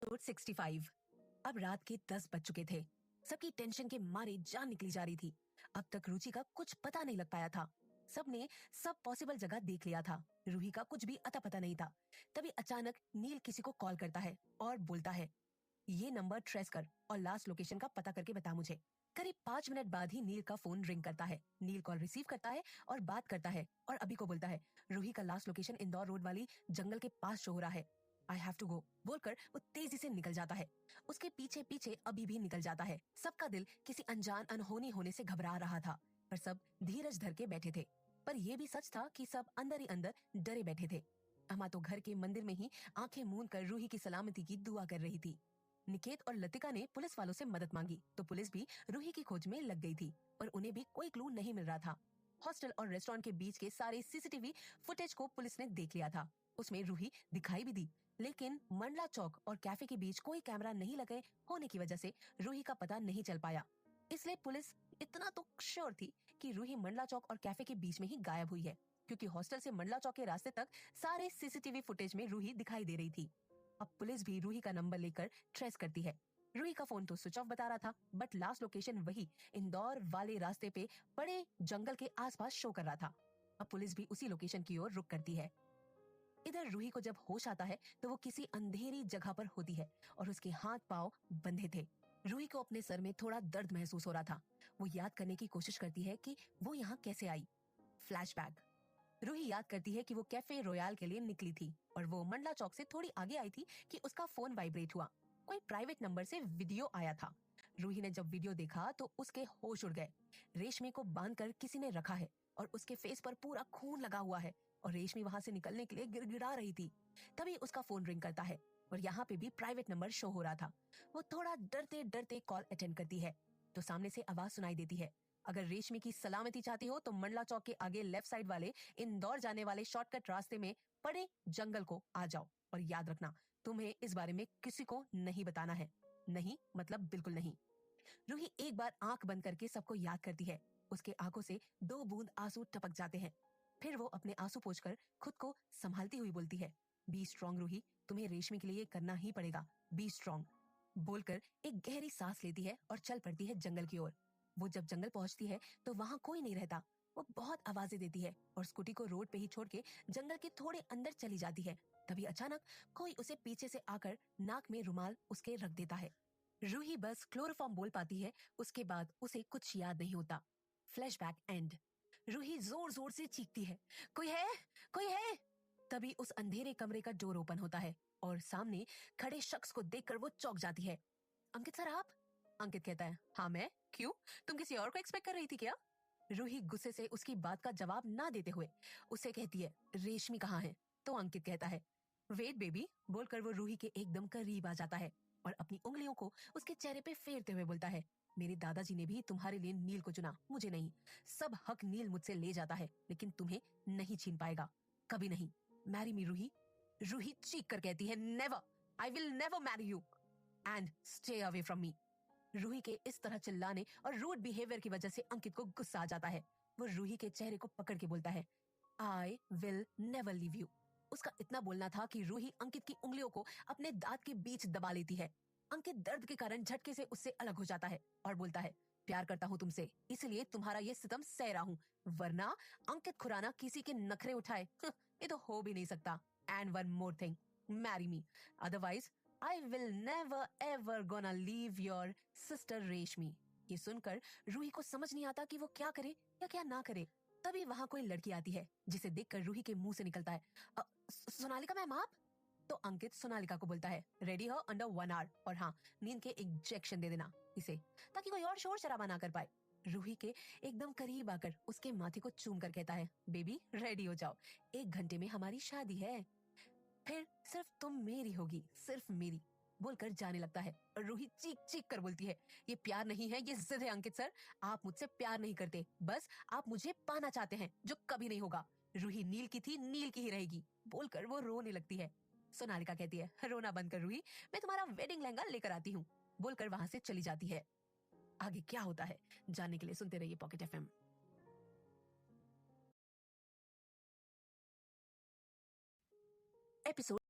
Episode 65। अब रात के 10 बज चुके थे। सबकी टेंशन के मारे जान निकली जा रही थी। अब तक रुचि का कुछ पता नहीं लग पाया था। सबने सब पॉसिबल जगह देख लिया था। रूही का कुछ भी अता पता नहीं था। तभी अचानक नील किसी को कॉल करता है और बोलता है, ये नंबर ट्रेस कर और लास्ट लोकेशन का पता करके बता मुझे। करीब 5 मिनट बाद ही नील का फोन रिंग करता है। नील कॉल रिसीव करता है और बात करता है और अभी को बोलता है, रूही का लास्ट लोकेशन इंदौर रोड वाली जंगल के पास शो हो रहा है। आई हैव टू गो बोलकर वो तेजी से निकल जाता है। उसके पीछे पीछे अभी भी निकल जाता है। सबका दिल किसी अनजान अनहोनी होने से घबरा रहा था, पर सब धीरज धर के बैठे थे। पर यह भी सच था कि सब अंदर ही अंदर डरे बैठे थे। अम्मा तो घर के मंदिर में ही आंखें मूंद कर रूही की सलामती की दुआ कर रही थी। निकेत और लतिका ने पुलिस वालों से मदद मांगी तो पुलिस भी रूही की खोज में लग गई थी, पर उन्हें भी कोई क्लू नहीं मिल रहा था। हॉस्टल और रेस्टोरेंट के बीच के सारे सीसीटीवी फुटेज को पुलिस ने देख लिया था। उसमें रूही दिखाई भी दी, लेकिन मंडला चौक और कैफे के बीच कोई कैमरा नहीं लगे होने की वजह से रूही का पता नहीं चल पाया। इसलिए पुलिस इतना तो श्योर थी कि रूही मंडला चौक और कैफे के बीच में ही गायब हुई है, क्योंकि हॉस्टल से मंडला चौक के रास्ते तक सारे सीसीटीवी फुटेज में रूही दिखाई दे रही थी। अब पुलिस भी रूही का नंबर लेकर ट्रेस करती है। रूही का फोन तो स्विच ऑफ बता रहा था, बट लास्ट लोकेशन वही इंदौर वाले रास्ते पे बड़े जंगल के आसपास शो कर रहा था। अब पुलिस भी उसी लोकेशन की ओर रुक करती है। इधर रूही को जब होश आता है तो वो किसी अंधेरी जगह पर होती है और उसके हाथ पांव बंधे थे। रूही को अपने सर में थोड़ा दर्द महसूस हो रहा था। वो याद करने की कोशिश करती है कि वो यहाँ कैसे आई। फ्लैशबैक। रूही याद करती है कि वो कैफे रॉयल के लिए निकली थी और वो मंडला चौक से थोड़ी आगे आई थी कि उसका फोन वाइब्रेट हुआ। कोई प्राइवेट नंबर से वीडियो आया था। रूही ने जब वीडियो देखा तो उसके होश उड़ गए। रेशमी को बांधकर किसी ने रखा है और उसके फेस पर पूरा खून लगा हुआ है और रेशमी वहां से निकलने के लिए गिड़गिड़ा रही थी। तभी उसका फोन रिंग करता है और यहाँ पे भी प्राइवेट नंबर शो हो रहा था। वो थोड़ा डरते डरते कॉल अटेंड करती है तो सामने से आवाज सुनाई देती है, अगर रेशमी की सलामती चाहती हो तो मंडला चौक के आगे लेफ्ट साइड वाले इंदौर जाने वाले शॉर्टकट रास्ते में पड़े जंगल को आ जाओ और याद रखना तुम्हें इस बारे में किसी को नहीं बताना है। नहीं मतलब बिल्कुल नहीं। रूही एक बार आंख बंद करके सबको याद करती है। उसके आंखों से 2 बूंद आंसू टपक जाते हैं। फिर वो अपने आंसू पोंछकर खुद को संभालती हुई बोलती है, बी स्ट्रॉन्ग रूही, तुम्हें रेशमी के लिए करना ही पड़ेगा, बी स्ट्रॉन्ग। बोलकर एक गहरी सांस लेती है और चल पड़ती है जंगल की ओर। वो जब जंगल पहुंचती है तो वहाँ कोई नहीं रहता। वो बहुत आवाजें देती है और स्कूटी को रोड पे ही छोड़ के जंगल के थोड़े अंदर चली जाती है। तभी अचानक कोई उसे पीछे से आकर नाक में रुमाल उसके रख देता है। रूही बस क्लोरोफॉर्म बोल पाती है, उसके बाद उसे कुछ याद नहीं होता। Flashback and. रूही जोर जोर से चीखती है, कोई है, कोई है। तभी उस अंधेरे कमरे का डोर ओपन होता है और सामने खड़े शख्स को देखकर वो चौंक जाती है। अंकित सर आप? अंकित कहता है, हाँ मैं, क्यों, तुम किसी और को एक्सपेक्ट कर रही थी क्या? रूही गुस्से से उसकी बात का जवाब ना देते हुए उसे कहती है, रेशमी कहाँ है? तो अंकित कहता है, वेट बेबी बोलकर वो रूही के एकदम करीब आ जाता है और अपनी उंगलियों को उसके चेहरे पे फेरते हुए बोलता है, मेरे दादाजी ने भी तुम्हारे लिए नील को चुना, मुझे नहीं। सब हक नील मुझसे ले जाता है, लेकिन तुम्हें नहीं छीन पाएगा, कभी नहीं। Marry me Ruhi. रूही चीख कर कहती है, never, I will never marry you and stay away from me. Ruhi के इस तरह चिल्लाने और रूड बिहेवियर की वजह से अंकित को गुस्सा आ जाता है। वो रूही के चेहरे को पकड़ के बोलता है, आई विल नेवर लीव यू। उसका इतना बोलना था कि रूही अंकित की उंगलियों को अपने दांत के बीच दबा लेती है। अंकित दर्द के कारण झटके से उससे अलग हो जाता है और बोलता है, प्यार करता हूँ तुमसे, इसलिए तुम्हारा ये सितम सह रहा हूँ, वरना अंकित खुराना किसी के नखरे उठाए ये तो हो भी नहीं सकता। And one more thing, marry me, otherwise I will never ever gonna leave your sister रेशमी। ये सुनकर रूही को समझ नहीं आता कि वो क्या करे या क्या ना करे। तभी वहाँ कोई लड़की आती है जिसे देखकर रूही के मुंह से निकलता है, सोनालिका मैम आप? तो अंकित सोनालिका को बोलता है, रेडी हो अंडर 1 आवर और हाँ नींद के इंजेक्शन दे देना इसे, ताकि कोई और शोर शराबा ना कर पाए। रूही के एकदम करीब आकर उसके माथे को चूम कर कहता है, बेबी रेडी हो जाओ, 1 घंटे में हमारी शादी है, फिर सिर्फ तुम मेरी होगी, सिर्फ मेरी, बोलकर जाने लगता है। और रूही चीख चीख कर बोलती है, ये प्यार नहीं है, ये जिद है अंकित सर, आप मुझसे प्यार नहीं करते, बस आप मुझे पाना चाहते हैं, जो कभी नहीं होगा। रूही नील की थी, नील की ही रहेगी, बोलकर वो रोने लगती है। सोनालिका कहती है, रोना बंद कर रूही, मैं तुम्हारा वेडिंग लहंगा लेकर आती हूँ, बोलकर वहां से चली जाती है। आगे क्या होता है जानने के लिए सुनते रहिए पॉकेट एफएम। एपिसोड